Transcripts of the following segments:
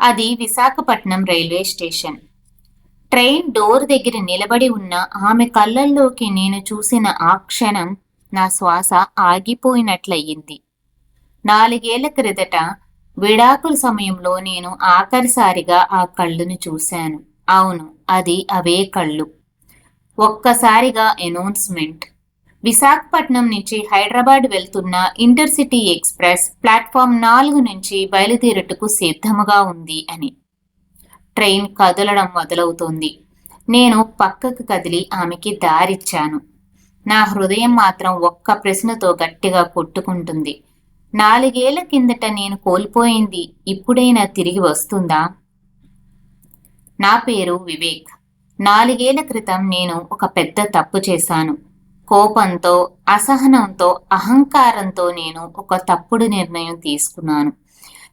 అది Visakhapatnam railway station. Train door దగ్గర నిలబడి ఉన్న ఆమె కళ్ళల్లోకి నేను చూసిన ఆ క్షణం నా శ్వాస ఆగిపోయినట్లయింది. 4 ఏళ్ల క్రిందట విడాకుల సమయంలో నేను ఆఖరిసారిగా ఆ కళ్ళుని చూశాను. అవును, అది అవే కళ్ళు. ఒక్కసారిగా అనౌన్స్మెంట్. విశాఖపట్నం నుంచి హైదరాబాద్ వెళ్తున్న ఇంటర్సిటీ ఎక్స్ప్రెస్ ప్లాట్ఫామ్ 4 నుంచి బయలుదేరుటకు సిద్ధముగా ఉంది అని. ట్రైన్ కదలడం మొదలవుతోంది. నేను పక్కకు కదిలి ఆమెకి దారిచ్చాను. నా హృదయం మాత్రం ఒక్క ప్రశ్నతో గట్టిగా కొట్టుకుంటుంది. 4 ఏళ్ల కిందట నేను కోల్పోయింది ఇప్పుడైనా తిరిగి వస్తుందా? నా పేరు వివేక్. 4 ఏళ్ల క్రితం నేను ఒక పెద్ద తప్పు చేశాను. కోపంతో, అసహనంతో, అహంకారంతో నేను ఒక తప్పుడు నిర్ణయం తీసుకున్నాను.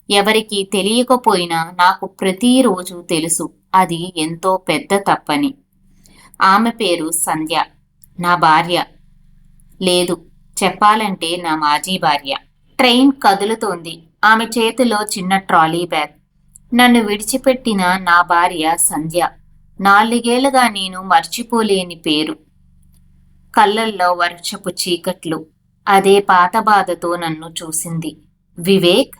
ఎవరికీ తెలియకపోయినా నాకు ప్రతిరోజు తెలుసు అది ఎంతో పెద్ద తప్పని. ఆమె పేరు సంధ్య. నా భార్య. లేదు, చెప్పాలంటే నా మాజీ భార్య. ట్రైన్ కదులుతోంది. ఆమె చేతిలో చిన్న ట్రాలీ బ్యాగ్. నన్ను విడిచిపెట్టిన నా భార్య సంధ్య. 4 ఏళ్లుగా నేను మర్చిపోలేని పేరు. కళ్ళల్లో వర్షపు చీకట్లు. అదే పాత బాధతో నన్ను చూసింది. వివేక్?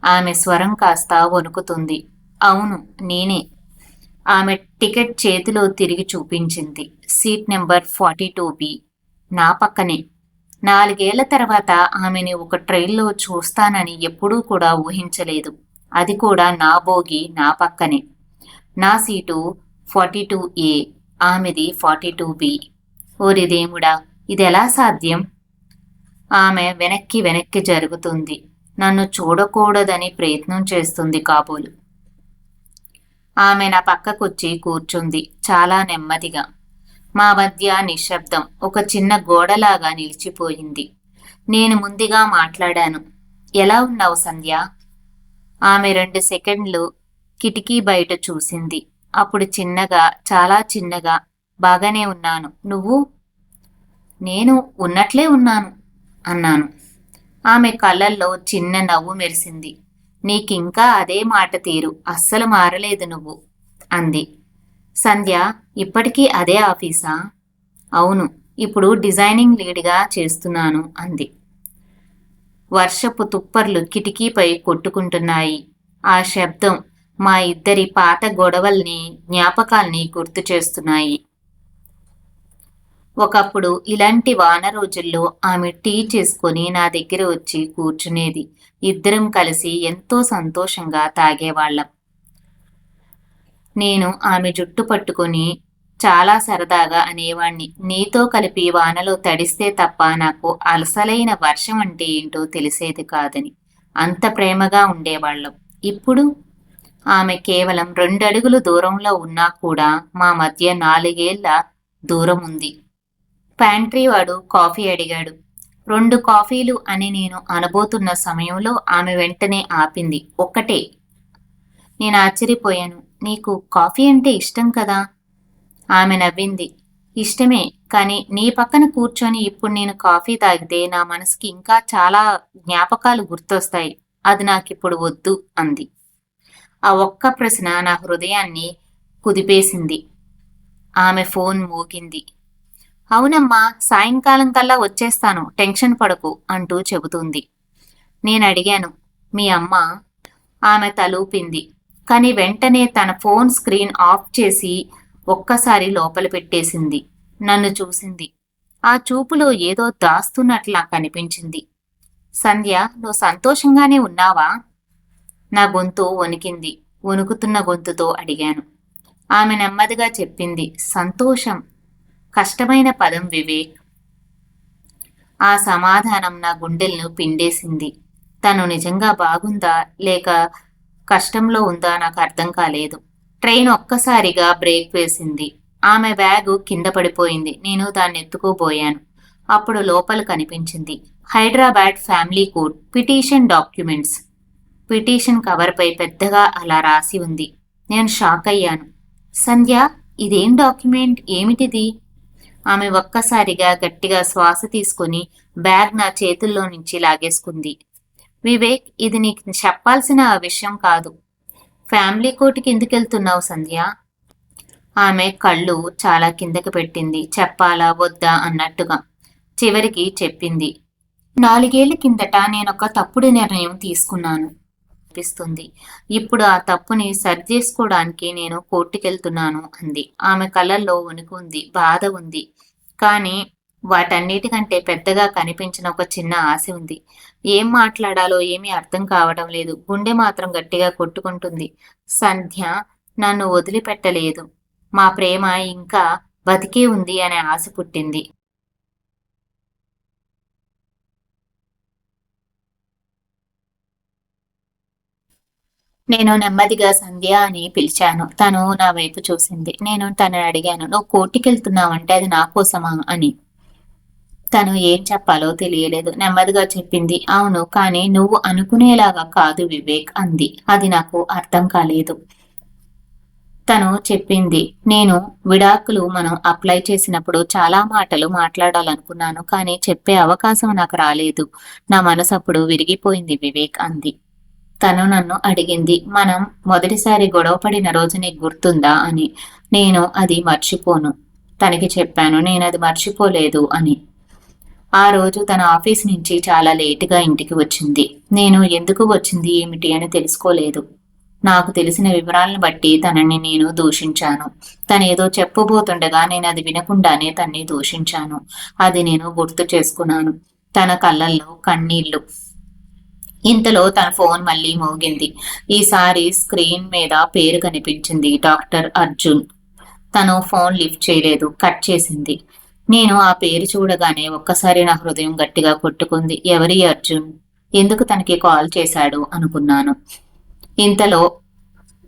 ఆమె స్వరం కాస్త వణుకుతుంది. అవును, నేనే. ఆమె టికెట్ చేతిలో తిరిగి చూపించింది. Seat number 42B. నా పక్కనే. 4 ఏళ్ల తర్వాత ఆమెని ఒక ట్రైన్లో చూస్తానని ఎప్పుడూ కూడా ఊహించలేదు. అది కూడా నా బోగి నా పక్కనే. నా సీటు 42A, ఆమెది 42B. ఓరి దేవుడా, ఇదెలా సాధ్యం? ఆమె వెనక్కి వెనక్కి జరుగుతుంది. నన్ను చూడకూడదని ప్రయత్నం చేస్తుంది కాబోలు. ఆమె నా పక్కకొచ్చి కూర్చుంది, చాలా నెమ్మదిగా. మా మధ్య నిశ్శబ్దం ఒక చిన్న గోడలాగా నిలిచిపోయింది. నేను ముందుగా మాట్లాడాను. ఎలా ఉన్నావు సంధ్య? ఆమె 2 సెకండ్లు కిటికీ బయట చూసింది. అప్పుడు చిన్నగా, చాలా చిన్నగా, బాగానే ఉన్నాను. నువ్వు? నేను ఉన్నట్లే ఉన్నాను అన్నాను. ఆమె కళ్ళల్లో చిన్న నవ్వు మెరిసింది. నీకింకా అదే మాట తీరు, అస్సలు మారలేదు నువ్వు అంది. సంధ్య, ఇప్పటికీ అదే ఆఫీసా? అవును, ఇప్పుడు డిజైనింగ్ లీడ్గా చేస్తున్నాను అంది. వర్షపు తుప్పర్లు కిటికీపై కొట్టుకుంటున్నాయి. ఆ శబ్దం మా ఇద్దరి పాత గొడవల్ని, జ్ఞాపకాల్ని గుర్తు చేస్తున్నాయి. ఒకప్పుడు ఇలాంటి వాన రోజుల్లో ఆమె టీ చేసుకొని నా దగ్గర వచ్చి కూర్చునేది. ఇద్దరం కలిసి ఎంతో సంతోషంగా తాగేవాళ్ళం. నేను ఆమె జుట్టు పట్టుకొని చాలా సరదాగా అనేవాణ్ణి, నీతో కలిపి వానలో తడిస్తే తప్ప నాకు అలసలైన వర్షం అంటే ఏంటో తెలిసేది కాదని. అంత ప్రేమగా ఉండేవాళ్ళం. ఇప్పుడు ఆమె కేవలం 2 అడుగులు దూరంలో ఉన్నా కూడా మా మధ్య 4 ఏళ్ల దూరం ఉంది. ప్యాంట్రీ వాడు కాఫీ అడిగాడు. 2 కాఫీలు అని నేను అనబోతున్న సమయంలో ఆమె వెంటనే ఆపింది. ఒక్కటే. నేను ఆశ్చర్యపోయాను. నీకు కాఫీ అంటే ఇష్టం కదా? ఆమె నవ్వింది. ఇష్టమే, కానీ నీ పక్కన కూర్చొని ఇప్పుడు నేను కాఫీ తాగితే నా మనసుకి ఇంకా చాలా జ్ఞాపకాలు గుర్తొస్తాయి. అది నాకిప్పుడు వద్దు అంది. ఆ ఒక్క ప్రశ్న నా హృదయాన్ని కుదిపేసింది. ఆమె ఫోన్ మోగింది. అవునమ్మా, సాయంకాలం కల్లా వచ్చేస్తాను, టెన్షన్ పడకు అంటూ చెబుతుంది. నేను అడిగాను, మీ అమ్మ? ఆమె తలూపింది. కానీ వెంటనే తన ఫోన్ స్క్రీన్ ఆఫ్ చేసి ఒక్కసారి లోపల పెట్టేసింది. నన్ను చూసింది. ఆ చూపులో ఏదో దాస్తున్నట్లా కనిపించింది. సంధ్య, నువ్వు సంతోషంగానే ఉన్నావా? నా గొంతు వణికింది. వణుకుతున్న గొంతుతో అడిగాను. ఆమె నెమ్మదిగా చెప్పింది. సంతోషం కష్టమైన పదం వివేక్. ఆ సమాధానం నా గుండెలను పిండేసింది. తను నిజంగా బాగుందా లేక కష్టంలో ఉందా నాకు అర్థం కాలేదు. ట్రైన్ ఒక్కసారిగా బ్రేక్ వేసింది. ఆమె బ్యాగు కింద పడిపోయింది. నేను దాన్ని ఎత్తుకోబోయాను. అప్పుడు లోపల కనిపించింది. Hyderabad family court petition documents. Petition కవర్పై పెద్దగా అలా రాసి ఉంది. నేను షాక్ అయ్యాను. సంధ్య, ఇదేం డాక్యుమెంట్? ఏమిటిది? ఆమె ఒక్కసారిగా గట్టిగా శ్వాస తీసుకుని బ్యాగ్ నా చేతుల్లో నుంచి లాగేసుకుంది. వివేక్, ఇది నీకు చెప్పాల్సిన విషయం కాదు. ఫ్యామిలీ కోర్టుకి ఎందుకు వెళ్తున్నావు సంధ్య? ఆమె కళ్ళు చాలా కిందకి పెట్టింది. చెప్పాలా వద్దా అన్నట్టుగా. చివరికి చెప్పింది. 4 ఏళ్ల కిందట నేనొక తప్పుడు నిర్ణయం తీసుకున్నాను అనిపిస్తుంది. ఇప్పుడు ఆ తప్పుని సరిచేసుకోవడానికి నేను కోర్టుకెళ్తున్నాను అంది. ఆమె కళ్ళల్లో వణుకు ఉంది, బాధ ఉంది. కానీ వాటన్నిటికంటే పెద్దగా కనిపించిన ఒక చిన్న ఆశ ఉంది. ఏం మాట్లాడాలో ఏమీ అర్థం కావడం లేదు. గుండె మాత్రం గట్టిగా కొట్టుకుంటుంది. సంధ్య నన్ను వదిలిపెట్టలేదు. మా ప్రేమ ఇంకా బతికే ఉంది అనే ఆశ పుట్టింది. నేను నెమ్మదిగా సంధ్య అని పిలిచాను. తను నా వైపు చూసింది. నేను తనని అడిగాను, నువ్వు కోర్టుకెళ్తున్నావంటే అది నా కోసమా అని. తను ఏం చెప్పాలో తెలియలేదు. నెమ్మదిగా చెప్పింది, అవును, కానీ నువ్వు అనుకునేలాగా కాదు వివేక్ అంది. అది నాకు అర్థం కాలేదు. తను చెప్పింది, నేను విడాకులు మనం అప్లై చేసినప్పుడు చాలా మాటలు మాట్లాడాలనుకున్నాను, కానీ చెప్పే అవకాశం నాకు రాలేదు. నా మనసు అప్పుడు విరిగిపోయింది వివేక్ అంది. తను నన్ను అడిగింది, మనం మొదటిసారి గొడవపడిన రోజు నీకు గుర్తుందా అని. నేను అది మర్చిపోను. తనకి చెప్పాను, నేను అది మర్చిపోలేదు అని. ఆ రోజు తన ఆఫీస్ నుంచి చాలా లేటుగా ఇంటికి వచ్చింది. నేను ఎందుకు వచ్చింది ఏమిటి అని తెలుసుకోలేదు. నాకు తెలిసిన వివరాలను బట్టి తనని నేను దూషించాను. తనేదో చెప్పబోతుండగా నేను అది వినకుండానే తన్ని దూషించాను. అది నేను గుర్తు చేసుకున్నాను. తన కళ్ళల్లో కన్నీళ్లు. ఇంతలో తన ఫోన్ మళ్ళీ మోగింది. ఈసారి స్క్రీన్ మీద పేరు కనిపించింది, డాక్టర్ అర్జున్. తను ఫోన్ లిఫ్ట్ చేయలేదు, కట్ చేసింది. నేను ఆ పేరు చూడగానే ఒక్కసారి నా హృదయం గట్టిగా కొట్టుకుంది. ఎవరి అర్జున్? ఎందుకు తనకి కాల్ చేశాడు అనుకున్నాను. ఇంతలో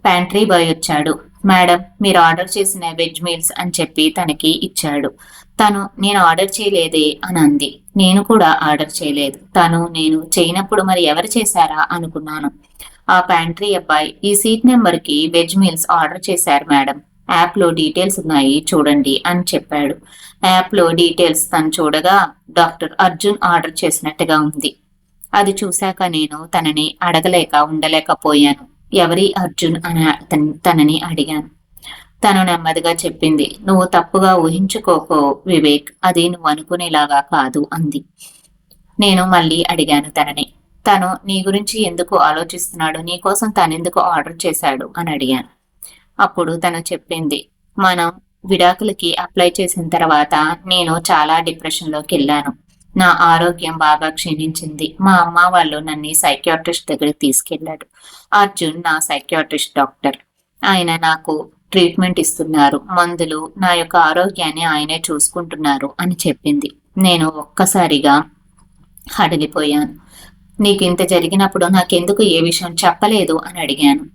ప్యాంట్రీ బాయ్ వచ్చాడు. మేడం, మీరు ఆర్డర్ చేసిన వెజ్ మీల్స్ అని చెప్పి తనకి ఇచ్చాడు. తను నేను ఆర్డర్ చేయలేదే అని అంది. నేను కూడా ఆర్డర్ చేయలేదు. తను నేను చేయనప్పుడు మరి ఎవరు చేశారా అనుకున్నాను. ఆ ప్యాంట్రీ అబ్బాయి ఈ సీట్ నెంబర్కి వెజ్ మీల్స్ ఆర్డర్ చేశారు మేడం. యాప్లో డీటెయిల్స్ ఉన్నాయి చూడండి అని చెప్పాడు. యాప్లో డీటెయిల్స్ తను చూడగా డాక్టర్ అర్జున్ ఆర్డర్ చేసినట్టుగా ఉంది. అది చూశాక నేను తనని అడగలేక ఉండలేకపోయాను. ఎవరి అర్జున్ అని తనని అడిగాను. తను నెమ్మదిగా చెప్పింది, నువ్వు తప్పుగా ఊహించుకోకో వివేక్, అది నువ్వు అనుకునేలాగా కాదు అంది. నేను మళ్ళీ అడిగాను తనని. తను నీ గురించి ఎందుకు ఆలోచిస్తున్నాడు, నీకోసం తనెందుకు ఆర్డర్ చేశాడు అని అడిగాను. అప్పుడు తను చెప్పింది, మనం విడాకులకి అప్లై చేసిన తర్వాత నేను చాలా డిప్రెషన్లోకి వెళ్ళాను. నా ఆరోగ్యం బాగా క్షీణించింది. మా అమ్మ వాళ్ళు నన్ను సైకియాట్రిస్ట్ దగ్గరికి తీసుకెళ్లాడు. అర్జున్ నా సైకియాట్రిస్ట్ డాక్టర్. ఆయన నాకు ట్రీట్మెంట్ ఇస్తున్నారు, మందులు, నా యొక్క ఆరోగ్యాన్ని ఆయనే చూసుకుంటున్నారు అని చెప్పింది. నేను ఒక్కసారిగా హడలిపోయాను. నీకు ఇంత జరిగినప్పుడు నాకెందుకు ఏ విషయం చెప్పలేదు అని అడిగాను.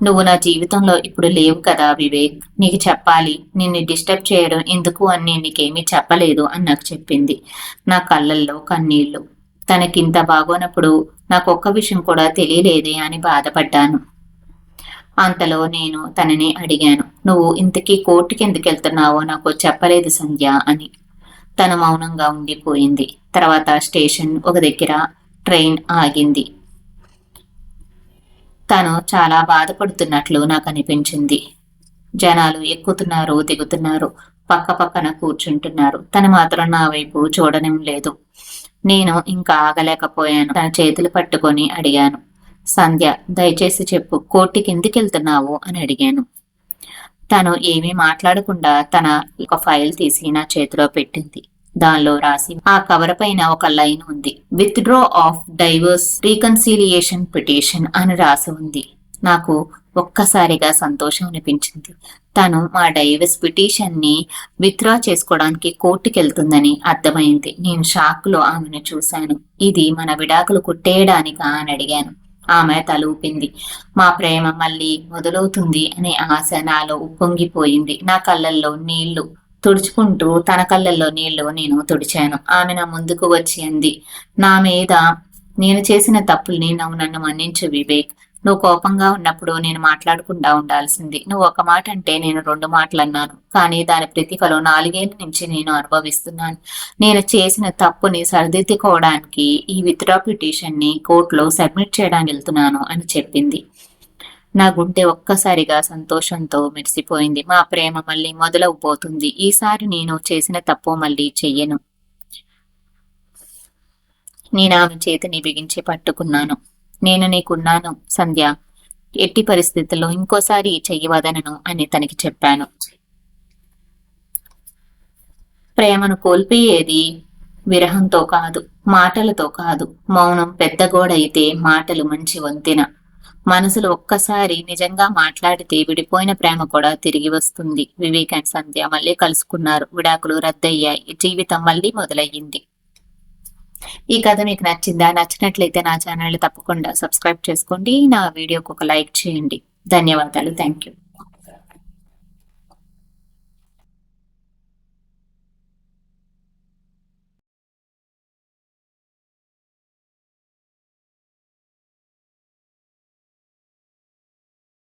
నువ్వు నా జీవితంలో ఇప్పుడు లేవు కదా వివేక్, నీకు చెప్పాలి, నిన్ను డిస్టర్బ్ చేయడం ఎందుకు అని నేను నీకేమీ చెప్పలేదు అని నాకు చెప్పింది. నా కళ్ళల్లో కన్నీళ్లు. తనకింత బాగోనప్పుడు నాకు ఒక్క విషయం కూడా తెలియలేదే అని బాధపడ్డాను. అంతలో నేను తనని అడిగాను, నువ్వు ఇంతకీ కోర్టుకి ఎందుకు వెళ్తున్నావో నాకు చెప్పలేదు సంధ్య అని. తను మౌనంగా ఉండిపోయింది. తర్వాత స్టేషన్ ఒక దగ్గర ట్రైన్ ఆగింది. తను చాలా బాధపడుతున్నట్లు నాకు అనిపించింది. జనాలు ఎక్కుతున్నారు, దిగుతున్నారు, పక్క పక్కన కూర్చుంటున్నారు. తను మాత్రం నా వైపు చూడడం లేదు. నేను ఇంకా ఆగలేకపోయాను. తన చేతులు పట్టుకొని అడిగాను, సంధ్య, దయచేసి చెప్పు, కోర్టుకి ఎందుకు వెళ్తున్నావు అని అడిగాను. తను ఏమీ మాట్లాడకుండా తన ఒక ఫైల్ తీసి నా చేతిలో పెట్టింది. దానిలో రాసి ఆ కవర్ పైన ఒక లైన్ ఉంది, withdraw of divorce reconciliation petition అని రాసి ఉంది. నాకు ఒక్కసారిగా సంతోషం అనిపించింది. తను మా డైవర్స్ పిటిషన్ ని విత్డ్రా చేసుకోవడానికి కోర్టుకి వెళ్తుందని అర్థమైంది. నేను షాక్ లో ఆమెను చూశాను. ఇది మన విడాకులు కుట్టేయడానికా అని అడిగాను. ఆమె తల ఊపింది. మా ప్రేమ మళ్ళీ మొదలవుతుంది అనే ఆశ నాలో ఉప్పొంగిపోయింది. నా కళ్ళల్లో నీళ్లు తుడుచుకుంటూ తన కళ్ళల్లో నీళ్లు నేను తుడిచాను. ఆమె నా ముందుకు వచ్చి అంది, నా మీద నేను చేసిన తప్పుల్ని నువ్వు నన్ను మన్నించు వివేక్. నువ్వు కోపంగా ఉన్నప్పుడు నేను మాట్లాడకుండా ఉండాల్సింది. నువ్వు ఒక మాట అంటే నేను 2 మాటలు అన్నాను, కానీ దాని ప్రతిఫలం 4 ఏళ్ల నుంచి నేను అనుభవిస్తున్నాను. నేను చేసిన తప్పుని సరిదిద్దుకోవడానికి ఈ విత్డ్రా పిటిషన్ ని కోర్టులో సబ్మిట్ చేయడానికి వెళ్తున్నాను అని చెప్పింది. నా గుండె ఒక్కసారిగా సంతోషంతో మెరిసిపోయింది. మా ప్రేమ మళ్ళీ మొదలవబోతుంది. ఈసారి నేను చేసిన తప్పు మళ్ళీ చెయ్యను. నేనామె చేతిని బిగించి పట్టుకున్నాను. నేను నీకున్నాను సంధ్య. ఎట్టి పరిస్థితుల్లో ఇంకోసారి చెయ్యి వదనను అని తనకి చెప్పాను. ప్రేమను కోల్పోయేది విరహంతో కాదు, మాటలతో కాదు. మౌనం పెద్ద గోడైతే మాటలు మంచి వంతెన. మనసులు ఒక్కసారి నిజంగా మాట్లాడితే విడిపోయిన ప్రేమ కూడా తిరిగి వస్తుంది. వివేక్ అండ్ సంధ్య మళ్ళీ కలుసుకున్నారు. విడాకులు రద్దయ్యాయి. జీవితం మళ్ళీ మొదలయ్యింది. ఈ కథ మీకు నచ్చిందా? నచ్చినట్లయితే నా ఛానల్ తప్పకుండా సబ్స్క్రైబ్ చేసుకోండి. నా వీడియోకి ఒక లైక్ చేయండి. ధన్యవాదాలు. Thank you.